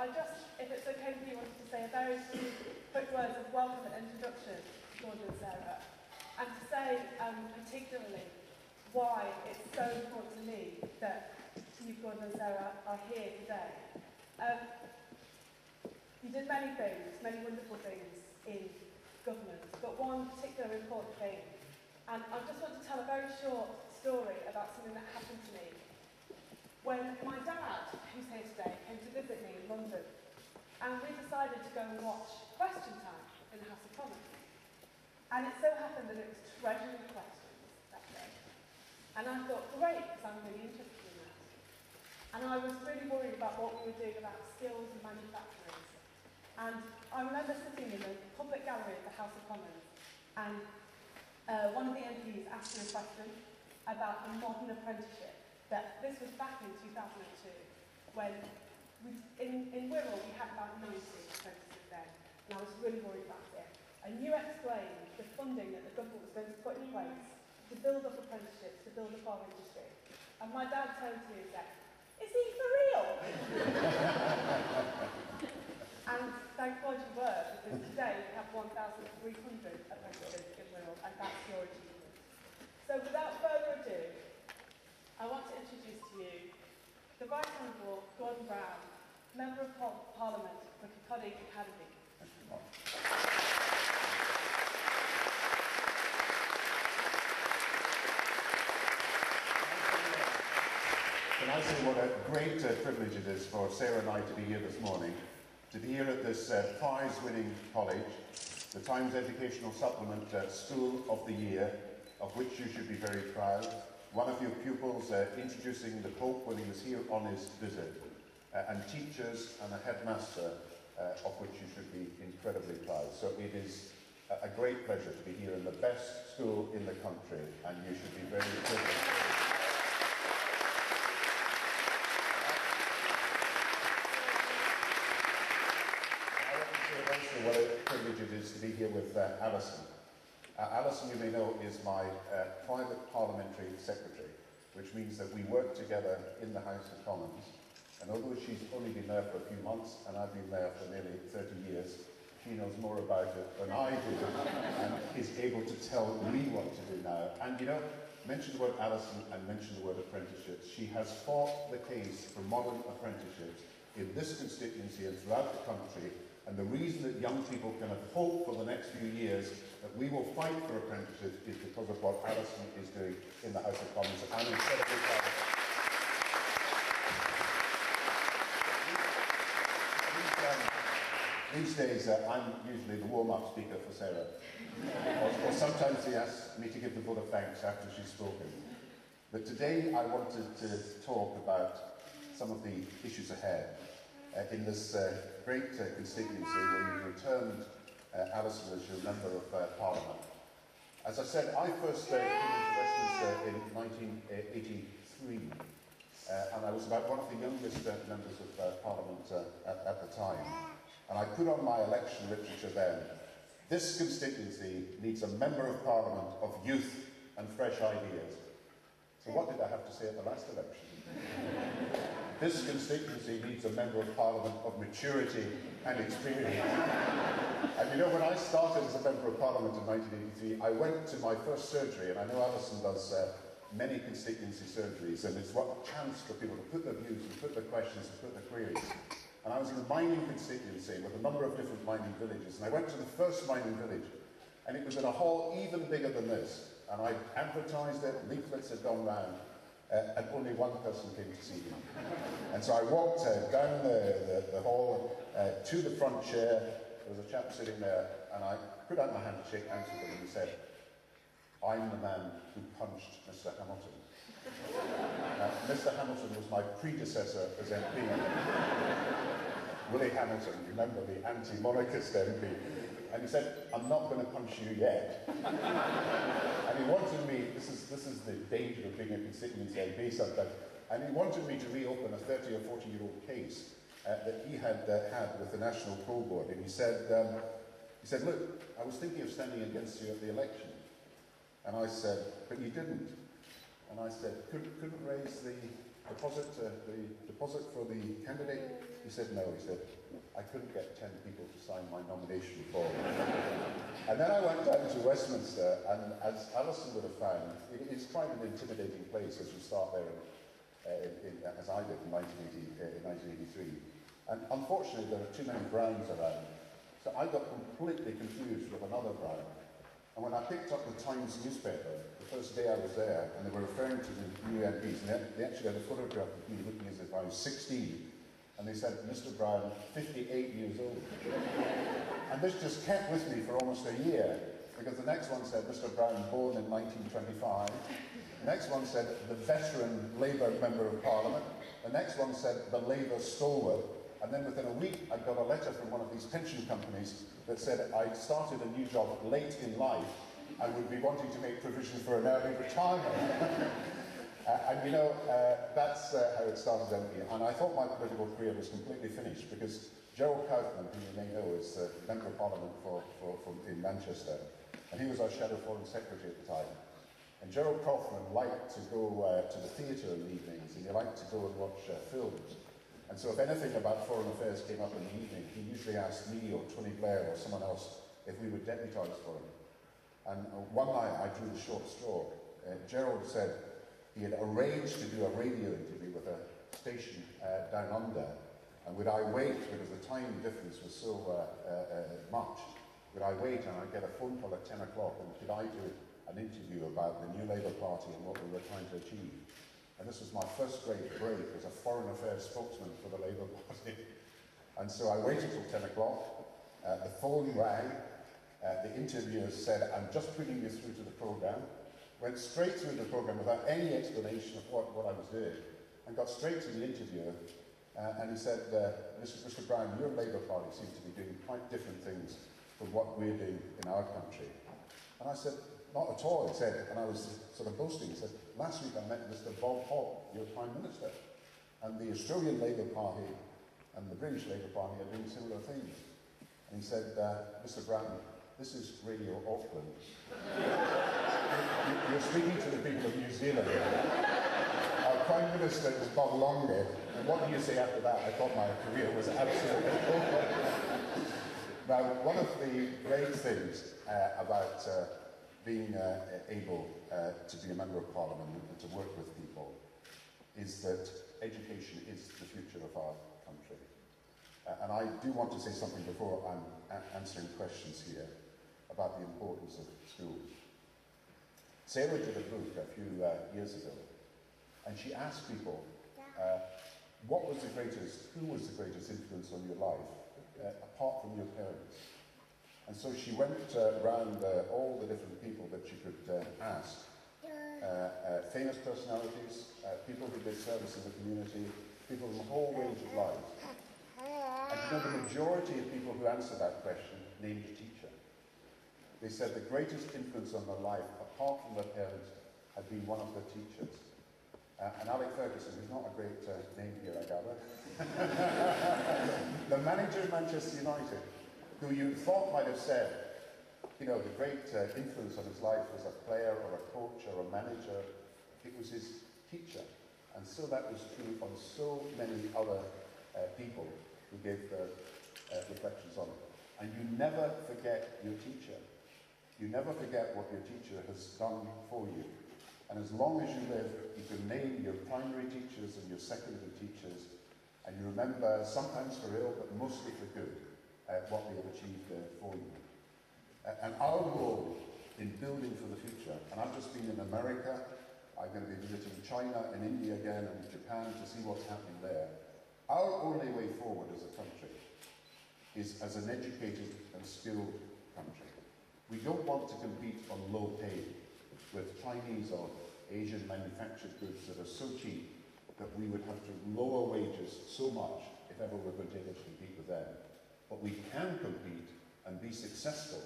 I just, if it's okay with you, wanted to say a very few quick words of welcome and introduction to Gordon and Sarah, and to say particularly why it's so important to me that you, Gordon and Sarah, are here today. You did many things, many wonderful things in government, but one particular important thing. And I just want to tell a very short story about something that happened to me when my dad, who's here today, came to visit me in London. And we decided to go and watch Question Time in the House of Commons. And it so happened that it was Treasury questions that day. And I thought, great, because I'm really interested in that. And I was really worried about what we were doing about skills and manufacturing. And I remember sitting in the public gallery of the House of Commons, and one of the MPs asked me a question about the modern apprenticeship. That this was back in 2002, when in Wirral we had about 90 apprentices then, and I was really worried about it. And you explained the funding that the government was going to put in place to build up apprenticeships, to build up our industry. And my dad turned to me and said, "Is he for real?" And thank God you were, because today we have 1,300 apprentices in Wirral, and that's your achievement. So without further ado, I want to introduce to you the Vice Honourable Gordon Brown, Member of Parliament for Kirkcaldy Academy. Can I say what a great privilege it is for Sarah and I to be here this morning, to be here at this prize-winning college, the Times Educational Supplement School of the Year, of which you should be very proud. One of your pupils introducing the Pope when he was here on his visit, and teachers and a headmaster of which you should be incredibly proud. So it is a great pleasure to be here in the best school in the country, and you should be very privileged. I want to say also what a privilege it is to be here with Alison. Alison, you may know, is my private parliamentary secretary, which means that we work together in the House of Commons. And although she's only been there for a few months, and I've been there for nearly 30 years, she knows more about it than I do, and is able to tell me what to do now. And you know, mention the word Alison and mention the word apprenticeships. She has fought the case for modern apprenticeships in this constituency and throughout the country. And the reason that young people can have hope for the next few years that we will fight for apprenticeships is because of what Alison is doing in the House of Commons. I'm incredibly proud of it. These days, I'm usually the warm-up speaker for Sarah. or sometimes he asks me to give the vote of thanks after she's spoken. But today I wanted to talk about some of the issues ahead. In this great constituency where you've returned Alison as your Member of Parliament. As I said, I first came into Westminster in 1983, and I was about one of the youngest members of Parliament at the time. And I put on my election literature then, this constituency needs a Member of Parliament of youth and fresh ideas. So what did I have to say at the last election? This constituency needs a Member of Parliament of maturity and experience. And you know, when I started as a Member of Parliament in 1983, I went to my first surgery, and I know Alison does many constituency surgeries, and it's what a chance for people to put their views, and put their questions, and put their queries. And I was in a mining constituency with a number of different mining villages, and I went to the first mining village, and it was in a hall even bigger than this. And I advertised it, leaflets had gone round, and only one person came to see me. And so I walked down the hall to the front chair. There was a chap sitting there, and I put out my hand to shake hands with him, and he said, "I'm the man who punched Mr. Hamilton." Now, Mr. Hamilton was my predecessor as MP. Willie Hamilton, remember, the anti-monarchist MP. And he said, "I'm not going to punch you yet." And he wanted me, this is the danger of being a constituency MP sometimes, and he wanted me to reopen a 30 or 40-year-old case that he had had with the National Coal Board. And he said, "Look, I was thinking of standing against you at the election." And I said, "But you didn't." And I said, couldn't raise the the deposit for the candidate? He said no. He said, I couldn't get 10 people to sign my nomination form. And then I went down to Westminster, and as Alison would have found, it's quite an intimidating place as you start there, as I did in 1983. And unfortunately, there are too many Browns around. So I got completely confused with another Brown. And when I picked up the Times newspaper, the first day I was there, and they were referring to the new MPs, and they actually had a photograph of me looking as if I was 16, and they said, Mr. Brown, 58 years old. And this just kept with me for almost a year, because the next one said, Mr. Brown, born in 1925. The next one said, the veteran Labour Member of Parliament. The next one said, the Labour stalwart. And then within a week, I got a letter from one of these pension companies that said I started a new job late in life and would be wanting to make provision for an early retirement. And you know, that's how it started as MP. And I thought my political career was completely finished because Gerald Kaufman, who you may know, is the Member of Parliament in Manchester, and he was our Shadow Foreign Secretary at the time. And Gerald Kaufman liked to go to the theatre in the evenings, and he liked to go and watch films. And so if anything about foreign affairs came up in the evening, he usually asked me or Tony Blair or someone else if we would deputise for him. And one night I drew the short straw. Gerald said he had arranged to do a radio interview with a station down under, and would I wait, because the time difference was so much, would I wait and I'd get a phone call at 10 o'clock, and could I do an interview about the New Labour Party and what we were trying to achieve? And this was my first great break as a foreign affairs spokesman for the Labour Party. And so I waited till 10 o'clock, the phone rang, the interviewer said, I'm just putting you through to the programme, went straight through the programme without any explanation of what I was doing, and got straight to the interviewer, and he said, Mr. Brown, your Labour Party seems to be doing quite different things from what we're doing in our country. And I said, not at all, he said, and I was sort of boasting. He said, last week I met Mr. Bob Hawke, your Prime Minister, and the Australian Labour Party and the British Labour Party are doing similar things. And he said, Mr. Brown, this is Radio Auckland. You're speaking to the people of New Zealand. Our Prime Minister is Bob Longhead, and what do you say after that? I thought my career was absolutely over. Now, one of the great things about being able to be a Member of Parliament and to work with people is that education is the future of our country. And I do want to say something before I'm answering questions here about the importance of schools. Sarah did a book a few years ago, and she asked people, who was the greatest influence on your life, apart from your parents? And so she went around all the different people that she could ask. Famous personalities, people who did service in the community, people from a whole range of lives. And you know, the majority of people who answered that question named a teacher. They said the greatest influence on their life, apart from their parents, had been one of their teachers. And Alec Ferguson, who's not a great name here, I gather, the manager of Manchester United, who you thought might have said, you know, the great influence on his life was a player or a coach or a manager. It was his teacher. And so that was true on so many other people who gave their reflections on it. And you never forget your teacher. You never forget what your teacher has done for you. And as long as you live, you can name your primary teachers and your secondary teachers, and you remember, sometimes for ill, but mostly for good, what they have achieved for you. And our role in building for the future, and I've just been in America, I'm going to be visiting China and India again and Japan to see what's happening there. Our only way forward as a country is as an educated and skilled country. We don't want to compete on low pay with Chinese or Asian manufactured goods that are so cheap that we would have to lower wages so much if ever we're going to be able to compete with them. But we can compete and be successful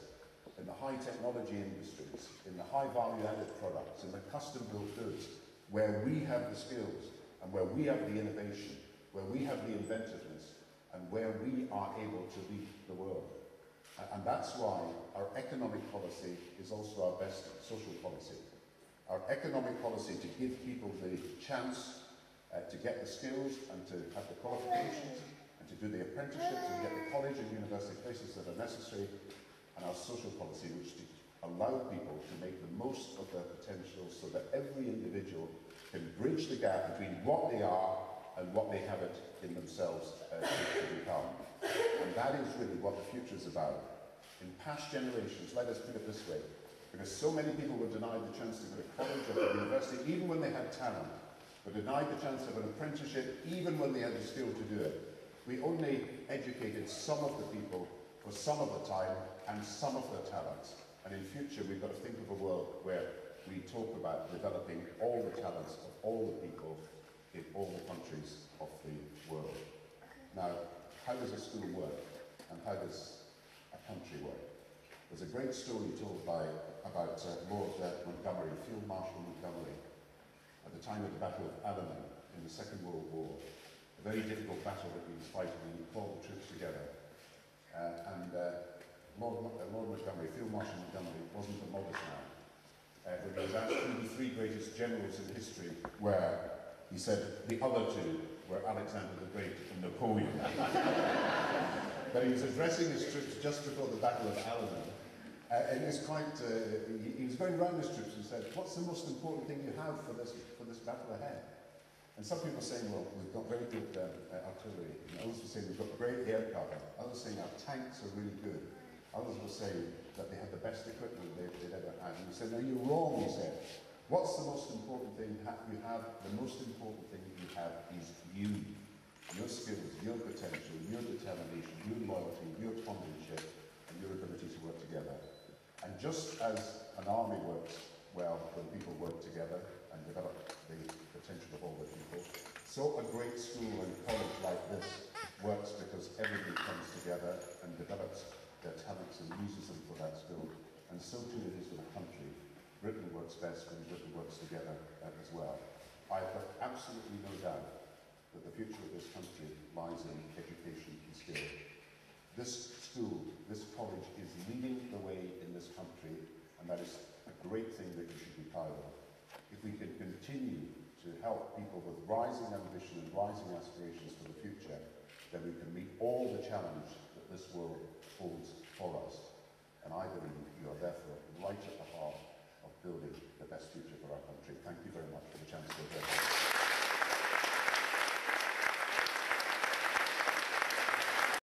in the high technology industries, in the high value added products, in the custom built goods, where we have the skills and where we have the innovation, where we have the inventiveness, and where we are able to lead the world. And that's why our economic policy is also our best social policy. Our economic policy to give people the chance to get the skills and to have the qualifications and to do the apprenticeships and get the college and university places that are necessary, and our social policy which to allow people to make the most of their potential so that every individual can bridge the gap between what they are and what they have it in themselves to become. And that is really what the future is about. In past generations, let us put it this way, because so many people were denied the chance to go to college or to university even when they had talent, were denied the chance of an apprenticeship even when they had the skill to do it. We only educated some of the people for some of the time and some of their talents. And in future, we've got to think of a world where we talk about developing all the talents of all the people in all the countries of the world. Now, how does a school work? And how does a country work? There's a great story told about Lord Montgomery, Field Marshal Montgomery, at the time of the Battle of Alison in the Second World War. A very difficult battle that he was fighting, and he called the troops together. Lord Montgomery, Field Marshal Montgomery, wasn't a modest man. When he was asked who the three greatest generals in history were, he said the other two were Alexander the Great and Napoleon. But he was addressing his troops just before the Battle of Alison, and it was quite, he was going around his troops and said, what's the most important thing you have for this battle ahead? And some people are saying, well, we've got very good artillery. And others were saying we've got great air cover. Others were saying our tanks are really good. Others were saying that they had the best equipment they'd ever had. And he said, no, you're wrong, he said. What's the most important thing you have? The most important thing you have is you. Your skills, your potential, your determination, your loyalty, your companionship, and your ability to work together. And just as an army works well when people work together and develop the potential of all the people, so a great school and college like this works because everybody comes together and develops their talents and uses them for that skill. And so too it is with a country. Britain works best when Britain works together as well. I've got absolutely no doubt that the future of this country lies in education and skill. This school, this college is leading the way in this country, and that is a great thing that you should be proud of. If we can continue to help people with rising ambition and rising aspirations for the future, then we can meet all the challenge that this world holds for us. And I believe you are therefore right at the heart of building the best future for our country. Thank you very much for the chance to address.